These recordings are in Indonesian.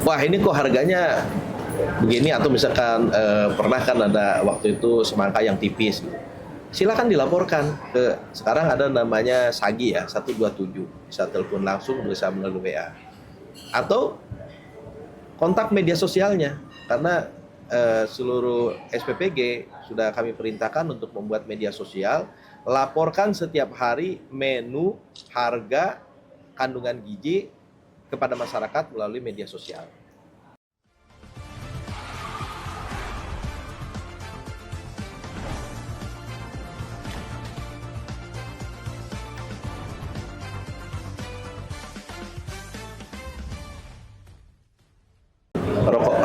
Wah ini kok harganya begini, atau misalkan pernah kan ada waktu itu semangka yang tipis gitu. Silakan dilaporkan ke, sekarang ada namanya Sagi ya, 127, bisa telepon langsung, bisa melalui WA atau kontak media sosialnya, karena seluruh SPPG sudah kami perintahkan untuk membuat media sosial, laporkan setiap hari menu, harga, kandungan gizi kepada masyarakat melalui media sosial.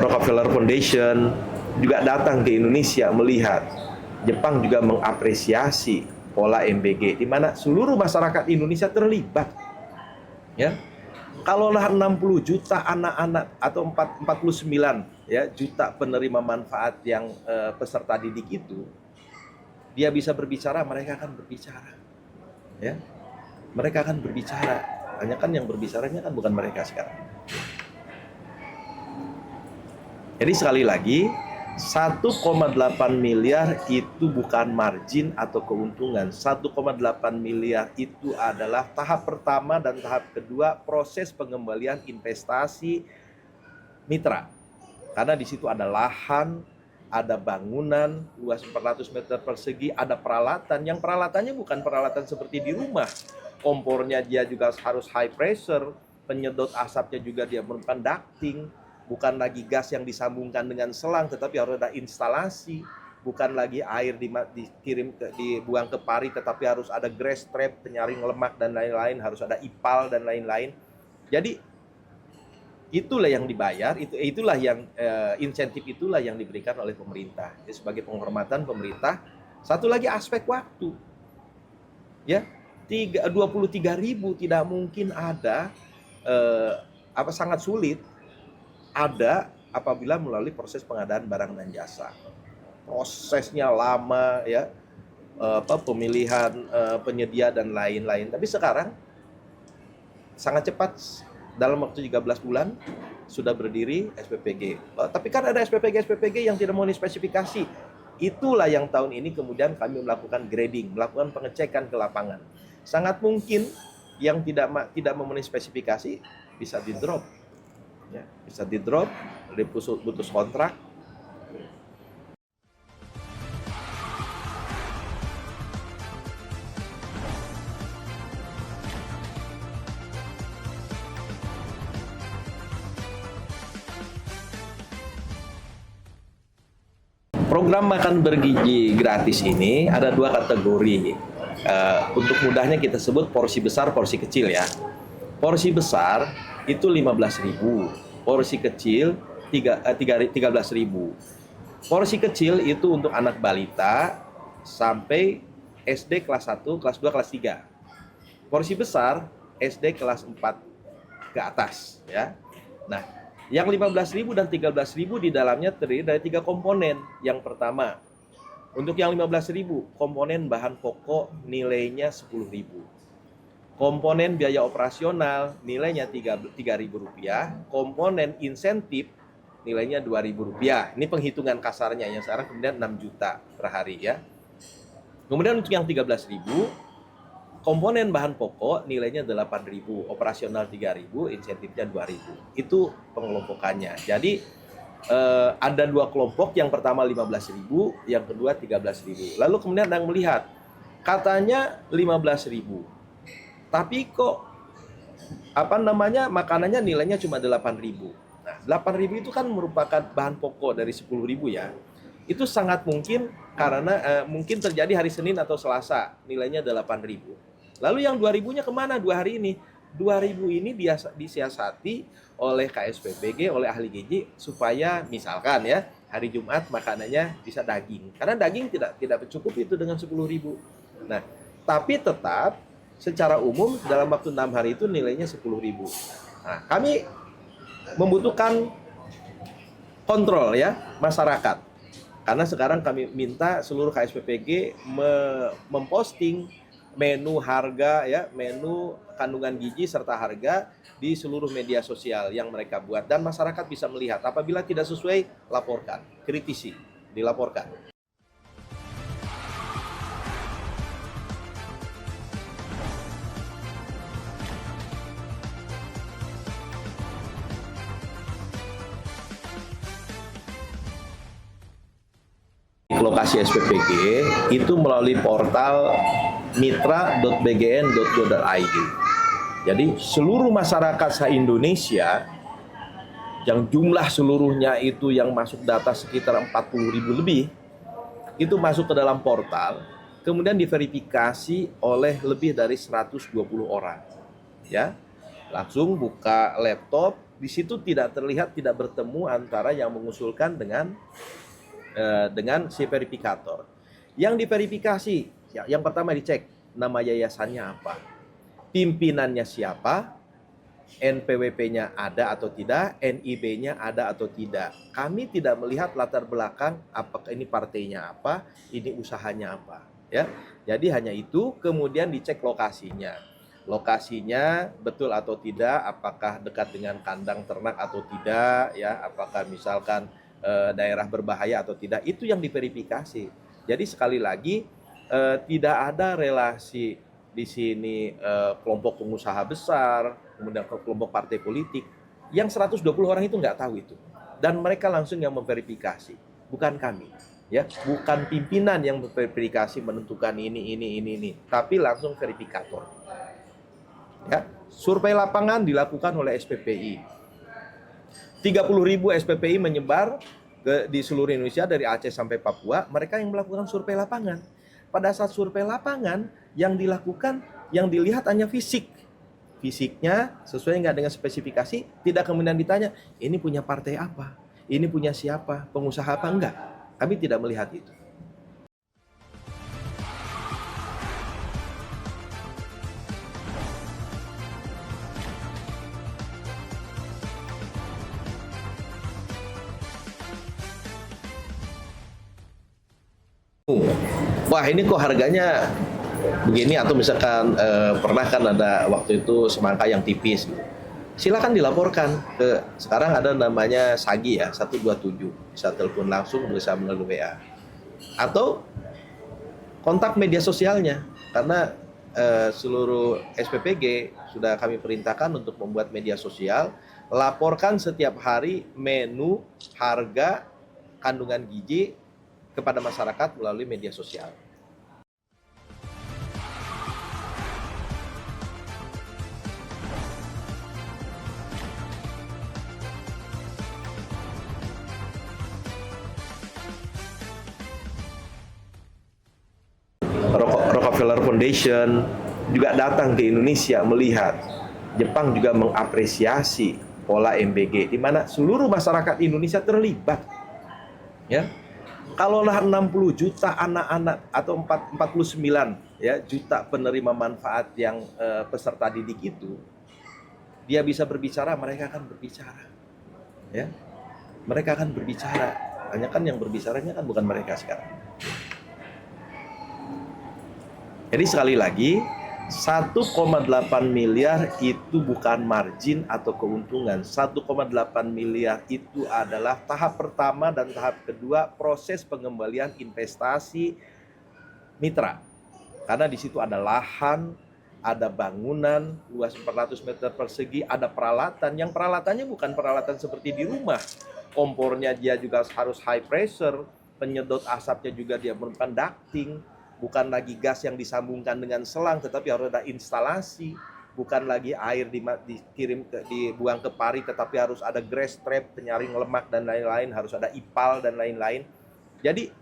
Rockefeller Foundation juga datang ke Indonesia melihat. Jepang juga mengapresiasi pola MBG, di mana seluruh masyarakat Indonesia terlibat. Ya, kalaulah 60 juta anak-anak atau 49 ya juta penerima manfaat yang peserta didik itu, dia bisa berbicara, mereka akan berbicara. Ya, mereka akan berbicara. Hanya kan yang berbicaranya kan bukan mereka sekarang. Jadi sekali lagi, 1,8 miliar itu bukan margin atau keuntungan. 1,8 miliar itu adalah tahap pertama dan tahap kedua proses pengembalian investasi mitra. Karena di situ ada lahan, ada bangunan luas 400 meter persegi, ada peralatan. Yang peralatannya bukan peralatan seperti di rumah. Kompornya dia juga harus high pressure, penyedot asapnya juga dia merupakan ducting. Bukan lagi gas yang disambungkan dengan selang, tetapi harus ada instalasi. Bukan lagi air dibuang ke pari, tetapi harus ada grass trap, penyaring lemak dan lain-lain, harus ada ipal dan lain-lain. Jadi itulah yang dibayar, itulah yang insentif itulah yang diberikan oleh pemerintah. Jadi, sebagai penghormatan pemerintah. Satu lagi aspek waktu. Ya, 23.000 tidak mungkin ada, sangat sulit ada apabila melalui proses pengadaan barang dan jasa. Prosesnya lama ya, pemilihan penyedia dan lain-lain. Tapi sekarang sangat cepat, dalam waktu 13 bulan sudah berdiri SPPG. Tapi kan ada SPPG yang tidak memenuhi spesifikasi. Itulah yang tahun ini kemudian kami melakukan grading, melakukan pengecekan ke lapangan. Sangat mungkin yang tidak memenuhi spesifikasi bisa di-drop. Ya, bisa di-drop, diputus kontrak. Program makan bergizi gratis ini ada dua kategori. Untuk mudahnya kita sebut porsi besar, porsi kecil ya. Porsi besar itu 15.000, porsi kecil 13.000. Porsi kecil itu untuk anak balita sampai SD kelas 1, kelas 2, kelas 3. Porsi besar SD kelas 4 ke atas ya. Nah, yang 15.000 dan 13.000 di dalamnya terdiri dari 3 komponen. Yang pertama, untuk yang 15.000, komponen bahan pokok nilainya 10.000. Komponen biaya operasional nilainya Rp3.000, komponen insentif nilainya Rp2.000. Ini penghitungan kasarnya, yang sekarang kemudian 6 juta per hari ya. Kemudian untuk yang 13.000, komponen bahan pokok nilainya 8.000, operasional 3.000, insentifnya 2.000. Itu pengelompokannya. Jadi ada dua kelompok, yang pertama 15.000, yang kedua 13.000. Lalu kemudian ada yang melihat, katanya 15.000. Tapi kok makanannya nilainya cuma 8.000. Nah, 8.000 itu kan merupakan bahan pokok dari 10.000 ya. Itu sangat mungkin karena mungkin terjadi hari Senin atau Selasa, nilainya 8.000. Lalu yang 2.000-nya kemana 2 hari ini? 2.000 ini disiasati oleh KSPPG, oleh ahli gizi, supaya misalkan ya, hari Jumat makanannya bisa daging. Karena daging tidak cukup itu dengan 10.000. Nah, tapi tetap secara umum dalam waktu 6 hari itu nilainya 10.000. Nah, kami membutuhkan kontrol ya masyarakat. Karena sekarang kami minta seluruh KSPPG memposting menu harga ya, menu kandungan gizi serta harga di seluruh media sosial yang mereka buat, dan masyarakat bisa melihat. Apabila tidak sesuai, laporkan, kritisi, dilaporkan. Lokasi SPPG itu melalui portal mitra.bgn.go.id. Jadi seluruh masyarakat se-Indonesia yang jumlah seluruhnya itu yang masuk data sekitar 40.000 lebih, itu masuk ke dalam portal, kemudian diverifikasi oleh lebih dari 120 orang. Ya, langsung buka laptop, di situ tidak terlihat, tidak bertemu antara yang mengusulkan dengan si verifikator. Yang diverifikasi, yang pertama dicek nama yayasannya apa, pimpinannya siapa, NPWP-nya ada atau tidak, NIB-nya ada atau tidak. Kami tidak melihat latar belakang, apakah ini partainya apa, ini usahanya apa. Ya, jadi hanya itu. Kemudian dicek lokasinya. Lokasinya betul atau tidak, apakah dekat dengan kandang ternak atau tidak, ya, apakah misalkan daerah berbahaya atau tidak, itu yang diverifikasi. Jadi sekali lagi, tidak ada relasi di sini kelompok pengusaha besar, kemudian kelompok partai politik. Yang 120 orang itu nggak tahu itu, dan mereka langsung yang memverifikasi, bukan kami, ya, bukan pimpinan yang memverifikasi menentukan ini, tapi langsung verifikator. Ya, survei lapangan dilakukan oleh SPPI. 30.000 SPPI menyebar di seluruh Indonesia dari Aceh sampai Papua. Mereka yang melakukan survei lapangan. Pada saat survei lapangan yang dilakukan, yang dilihat hanya fisiknya sesuai nggak dengan spesifikasi. Tidak kemudian ditanya, ini punya partai apa, ini punya siapa, pengusaha apa, enggak. Kami tidak melihat itu. Wah, ini kok harganya begini, atau misalkan pernah kan ada waktu itu semangka yang tipis. Silakan dilaporkan ke, sekarang ada namanya Sagi ya, 127. Bisa telepon langsung, bisa melalui WA. Atau kontak media sosialnya, karena seluruh SPPG sudah kami perintahkan untuk membuat media sosial. Laporkan setiap hari menu, harga, kandungan gizi kepada masyarakat melalui media sosial. Rockefeller Foundation juga datang ke Indonesia melihat. Jepang juga mengapresiasi pola MBG, di mana seluruh masyarakat Indonesia terlibat. Ya, kalaulah 60 juta anak-anak atau 49 ya juta penerima manfaat yang peserta didik itu, dia bisa berbicara, mereka akan berbicara. Ya, mereka akan berbicara. Hanya kan yang berbicaranya kan bukan mereka sekarang. Jadi sekali lagi, 1,8 miliar itu bukan margin atau keuntungan. 1,8 miliar itu adalah tahap pertama dan tahap kedua proses pengembalian investasi mitra. Karena di situ ada lahan, ada bangunan luas 400 meter persegi, ada peralatan. Yang peralatannya bukan peralatan seperti di rumah. Kompornya dia juga harus high pressure, penyedot asapnya juga dia merupakan ducting. Bukan lagi gas yang disambungkan dengan selang, tetapi harus ada instalasi. Bukan lagi air dibuang ke pari, tetapi harus ada grass trap, penyaring lemak dan lain-lain, harus ada ipal dan lain-lain. Jadi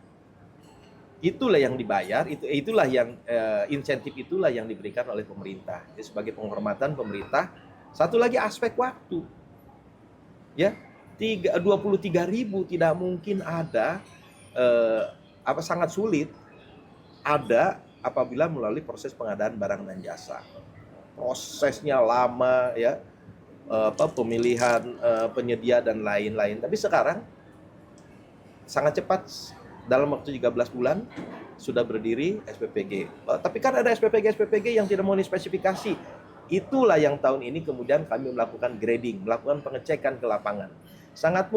itulah yang dibayar, itulah yang insentif, itulah yang diberikan oleh pemerintah. Jadi sebagai penghormatan pemerintah. Satu lagi aspek waktu. Ya, 23.000 tidak mungkin ada, sangat sulit ada apabila melalui proses pengadaan barang dan jasa. Prosesnya lama ya, pemilihan penyedia dan lain-lain. Tapi sekarang sangat cepat, dalam waktu 13 bulan sudah berdiri SPPG. Tapi kan ada SPPG yang tidak memenuhi spesifikasi. Itulah yang tahun ini kemudian kami melakukan grading, melakukan pengecekan ke lapangan. Sangat